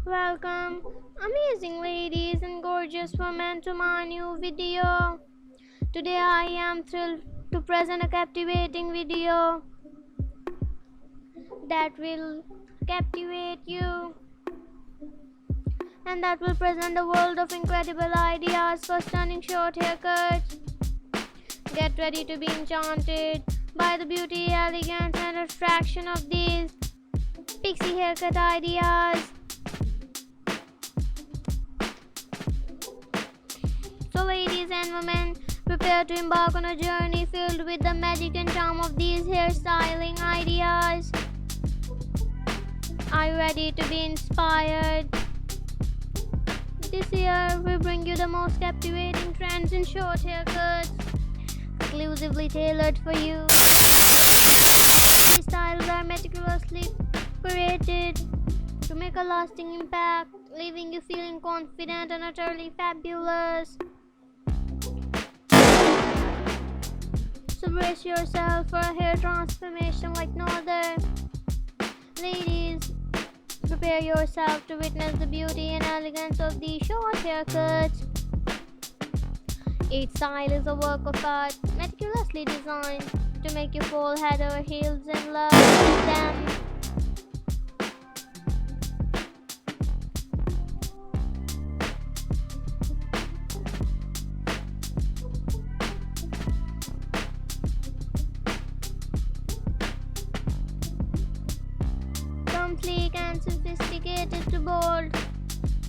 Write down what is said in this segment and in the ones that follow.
Welcome, amazing ladies and gorgeous women, to my new video. Today I am thrilled to present a captivating video that will captivate you and that will present a world of incredible ideas for stunning short haircuts. Get ready to be enchanted by the beauty, elegance, and attraction of these pixie haircut ideas. So, ladies and women, prepare to embark on a journey filled with the magic and charm of these hairstyling ideas. Are you ready to be inspired? This year, we bring you the most captivating trends in short haircuts, exclusively tailored for you. These styles are meticulously curated to make a lasting impact, leaving you feeling confident and utterly fabulous. So brace yourself for a hair transformation like no other. Ladies, prepare yourself to witness the beauty and elegance of these short haircuts. Each style is a work of art, meticulously designed to make you fall head over heels in love with them. From sleek and sophisticated to bold,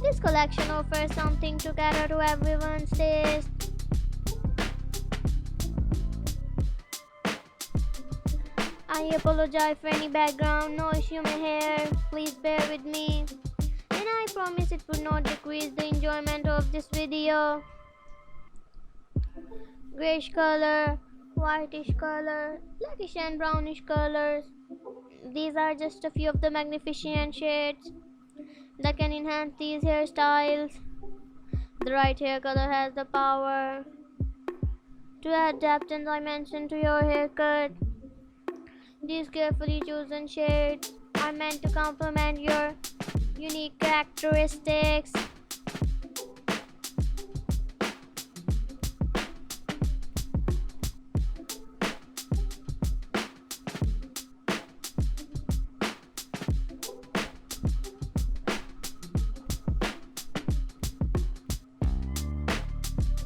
this collection offers something to cater to everyone's taste. I apologize for any background noise you may hear. Please bear with me. And I promise it would not decrease the enjoyment of this video. Grayish color, whitish color, blackish and brownish colors. These are just a few of the magnificent shades that can enhance these hairstyles. The right hair color has the power to add depth and dimension to your haircut. These carefully chosen shades are meant to complement your unique characteristics.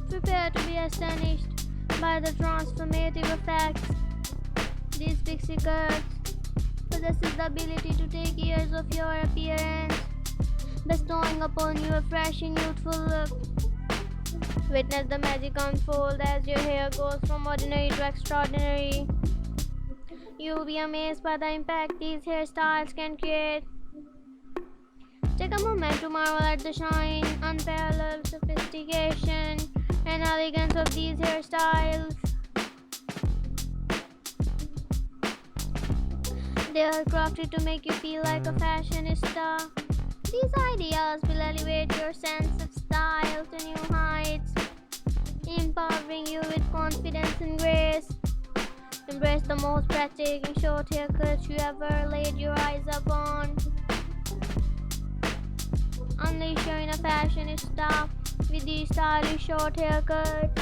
Prepare to be astonished by the transformative effects. These pixie cuts possesses the ability to take years of your appearance, bestowing upon you a fresh and youthful look. Witness the magic unfold as your hair goes from ordinary to extraordinary. You will be amazed by the impact these hairstyles can create. Take a moment to marvel at the shine, unparalleled sophistication, and elegance of these hairstyles. They are crafted to make you feel like a fashionista. These ideas will elevate your sense of style to new heights, empowering you with confidence and grace. Embrace the most breathtaking short haircuts you ever laid your eyes upon. Unleash your inner fashionista with these stylish short haircuts.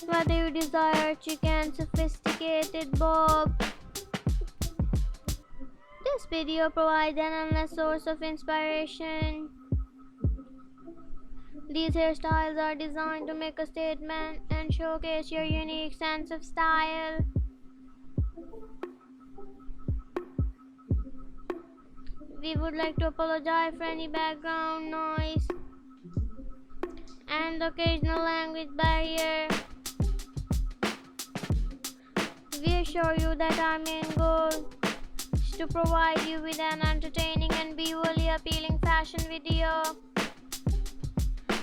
Whether you desire chic and sophisticated bob, this video provides an endless source of inspiration. These hairstyles are designed to make a statement and showcase your unique sense of style. We would like to apologize for any background noise and occasional language barrier. We assure you that our main goal is to provide you with an entertaining and visually appealing fashion video.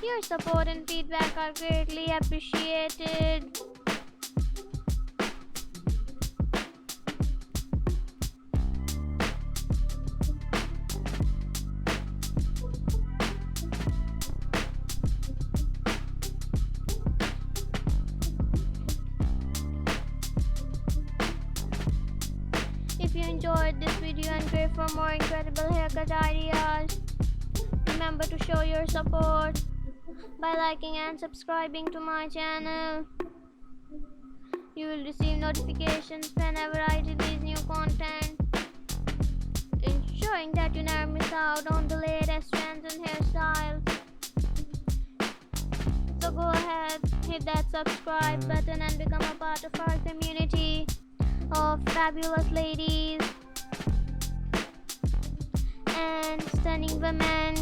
Your support and feedback are greatly appreciated. if you enjoyed this video and crave for more incredible haircut ideas, remember to show your support by liking and subscribing to my channel. You will receive notifications whenever I release new content, ensuring that you never miss out on the latest trends and hairstyles. So go ahead, hit that subscribe button and become a part of our community of fabulous ladies and stunning women.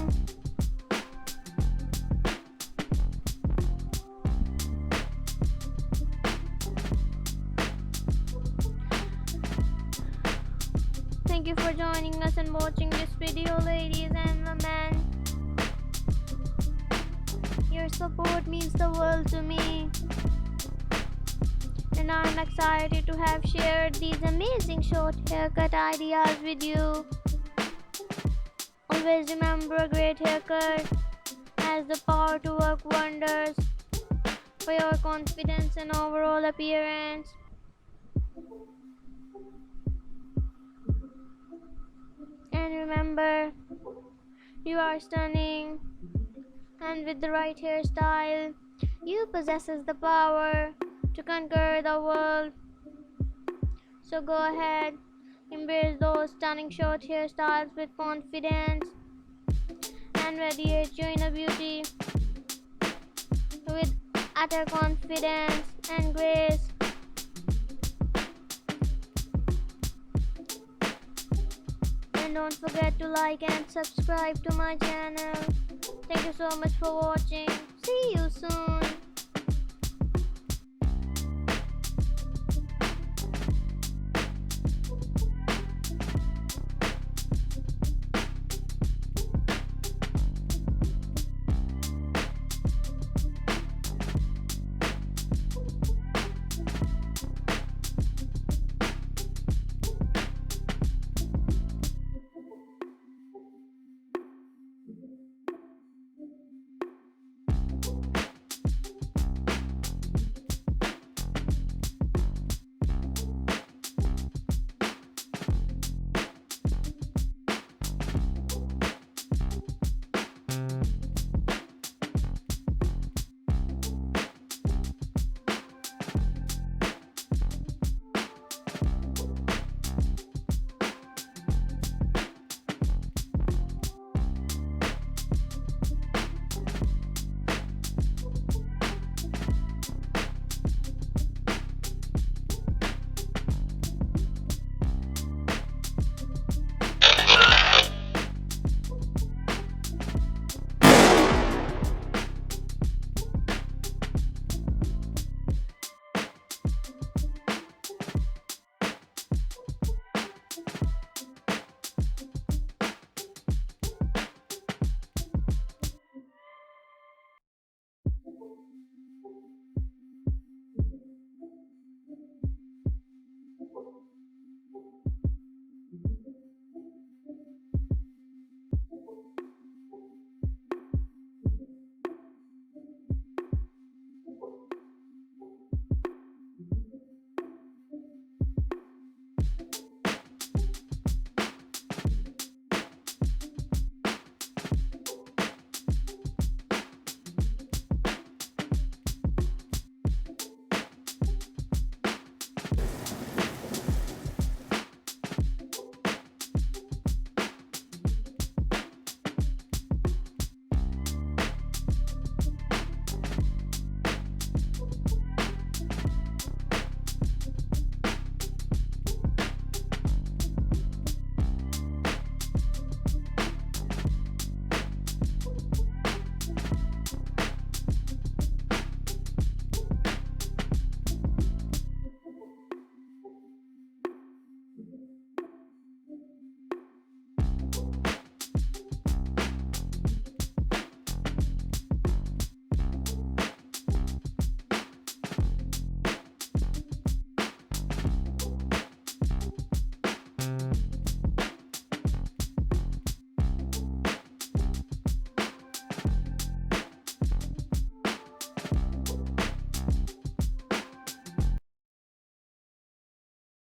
Thank you for joining us and watching this video, ladies and women. Your support means the world to me, and I'm excited to have shared these amazing short haircut ideas with you. Always remember, a great haircut has the power to work wonders for your confidence and overall appearance. And remember, you are stunning, and with the right hairstyle, you possesses the power to conquer the world. So go ahead, embrace those stunning short hairstyles with confidence and radiate your inner beauty with utter confidence and grace. And don't forget to like and subscribe to my channel. Thank you so much for watching. See you soon.